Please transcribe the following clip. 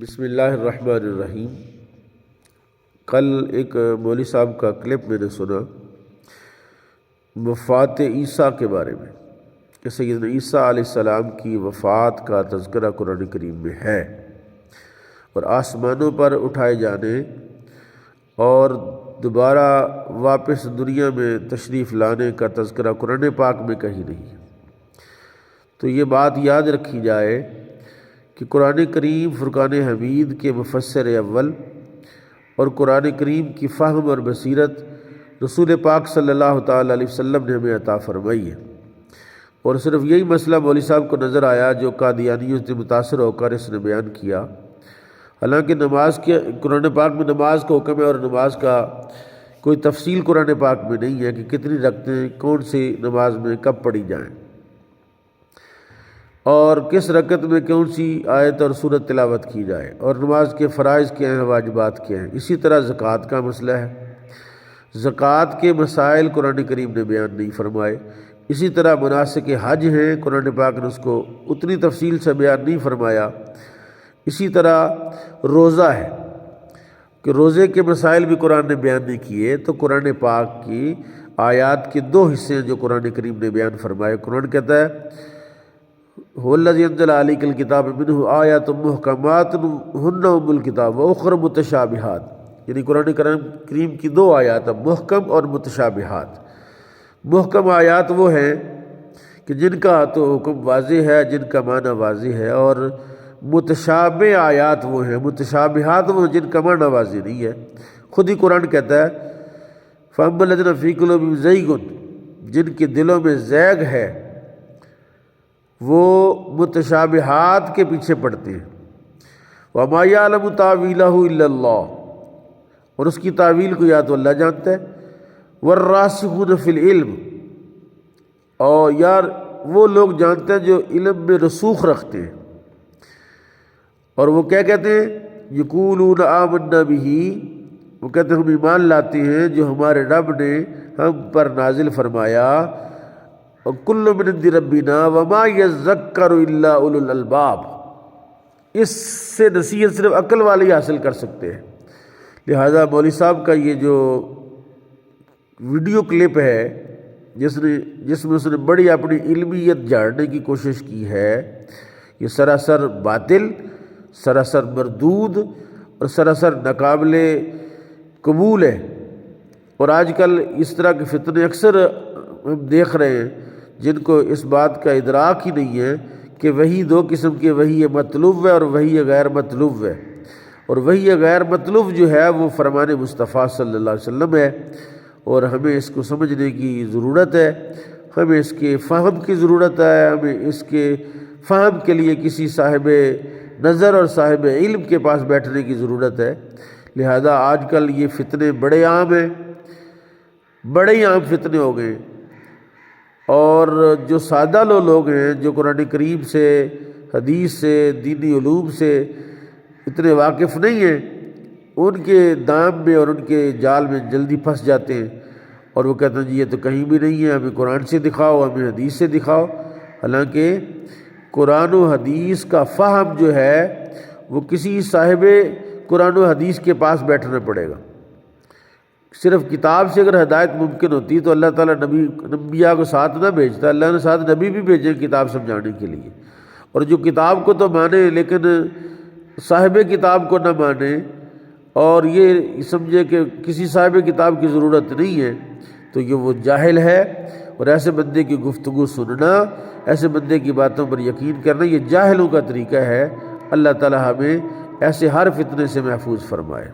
بسم اللہ الرحمن الرحیم۔ کل ایک مولوی صاحب کا کلپ میں نے سنا وفات عیسیٰ کے بارے میں کہ سیدنا عیسیٰ علیہ السلام کی وفات کا تذکرہ قرآن کریم میں ہے، اور آسمانوں پر اٹھائے جانے اور دوبارہ واپس دنیا میں تشریف لانے کا تذکرہ قرآن پاک میں کہیں نہیں ہے۔ تو یہ بات یاد رکھی جائے کہ قرآن کریم فرقان حمید کے مفسر اول اور قرآن کریم کی فہم اور بصیرت رسول پاک صلی اللہ تعالیٰ علیہ وسلم نے ہمیں عطا فرمائی ہے، اور صرف یہی مسئلہ مولوی صاحب کو نظر آیا جو قادیانیوں سے متاثر ہو کر اس نے بیان کیا۔ حالانکہ نماز کے قرآن پاک میں نماز کا حکم ہے، اور نماز کا کوئی تفصیل قرآن پاک میں نہیں ہے کہ کتنی رکعتیں کون سی نماز میں کب پڑھی جائیں اور کس رکعت میں کون سی آیت اور سورت تلاوت کی جائے، اور نماز کے فرائض کیا ہیں، واجبات کیا ہیں۔ اسی طرح زکوٰۃ کا مسئلہ ہے، زکوٰۃ کے مسائل قرآن کریم نے بیان نہیں فرمائے۔ اسی طرح مناسک حج ہیں، قرآن پاک نے اس کو اتنی تفصیل سے بیان نہیں فرمایا۔ اسی طرح روزہ ہے کہ روزے کے مسائل بھی قرآن نے بیان نہیں کیے۔ تو قرآن پاک کی آیات کے دو حصے ہیں جو قرآن کریم نے بیان فرمائے۔ قرآن کہتا ہے هو الذی انزل علیک الکتاب منہ آیات محکمات ہن ام الکتاب واخر متشابہات، یعنی قرآن کریم کی دو آیات محکم اور متشابہات۔ محکم آیات وہ ہیں کہ جن کا تو حکم واضح ہے، جن کا معنی واضح ہے، اور متشابہ آیات وہ ہیں، متشابہات وہ جن کا معنی واضح نہیں ہے۔ خود ہی قرآن کہتا ہے فَأَمَّا الَّذِينَ فِي قُلُوبِهِمْ زَيْغٌ، جن کے دلوں میں زیغ ہے وہ متشابہات کے پیچھے پڑتے ہیں۔ وَمَا يَعْلَمُ تَأْوِيلَهُ إِلَّا اللَّهُ، اور اس کی تعویل کو یا تو اللہ جانتا ہے۔ وَالرَّاسِخُونَ فِي الْعِلْمِ، اور یار وہ لوگ جانتے ہیں جو علم میں رسوخ رکھتے ہیں، اور وہ کیا کہتے ہیں؟ یقولون آمنا بِهِ، وہ کہتے ہیں ہم ایمان لاتے ہیں جو ہمارے رب نے ہم پر نازل فرمایا، وَكُلُّ مِنْ عِنْدِ رَبِّنَا وَمَا يَذَّكَّرُ إِلَّا أُولُو الْأَلْبَابِ، اس سے نصیحت صرف عقل والے ہی حاصل کر سکتے ہیں۔ لہذا مولوی صاحب کا یہ جو ویڈیو کلپ ہے جس میں اس نے بڑی اپنی علمیت جھاڑنے کی کوشش کی ہے، یہ سراسر باطل، سراسر مردود اور سراسر ناقابل قبول ہے۔ اور آج کل اس طرح کے فتنے اکثر ہم دیکھ رہے ہیں جن کو اس بات کا ادراک ہی نہیں ہے کہ وحی دو قسم کے، وحی مطلوب ہے اور وحی غیر مطلوب ہے، اور وحی غیر مطلوب جو ہے وہ فرمان مصطفیٰ صلی اللہ علیہ وسلم ہے، اور ہمیں اس کو سمجھنے کی ضرورت ہے، ہمیں اس کے فہم کی ضرورت ہے، ہمیں اس کے فہم کے لیے کسی صاحب نظر اور صاحب علم کے پاس بیٹھنے کی ضرورت ہے۔ لہذا آج کل یہ فتنے بڑے عام ہیں، بڑے ہی عام فتنے ہو گئے، اور جو سادہ لوگ ہیں جو قرآن کریم سے، حدیث سے، دینی علوم سے اتنے واقف نہیں ہیں، ان کے دام میں اور ان کے جال میں جلدی پھنس جاتے ہیں، اور وہ کہتے ہیں جی یہ تو کہیں بھی نہیں ہے، ہمیں قرآن سے دکھاؤ، ہمیں حدیث سے دکھاؤ۔ حالانکہ قرآن و حدیث کا فہم جو ہے وہ کسی صاحب قرآن و حدیث کے پاس بیٹھنا پڑے گا۔ صرف کتاب سے اگر ہدایت ممکن ہوتی تو اللہ تعالیٰ نبیاء کو ساتھ نہ بھیجتا، اللہ نے ساتھ نبی بھی بھیجے کتاب سمجھانے کے لیے۔ اور جو کتاب کو تو مانے لیکن صاحب کتاب کو نہ مانے، اور یہ سمجھے کہ کسی صاحب کتاب کی ضرورت نہیں ہے، تو یہ وہ جاہل ہے، اور ایسے بندے کی گفتگو سننا، ایسے بندے کی باتوں پر یقین کرنا، یہ جاہلوں کا طریقہ ہے۔ اللہ تعالیٰ ہمیں ایسے ہر فتنے سے محفوظ فرمائے۔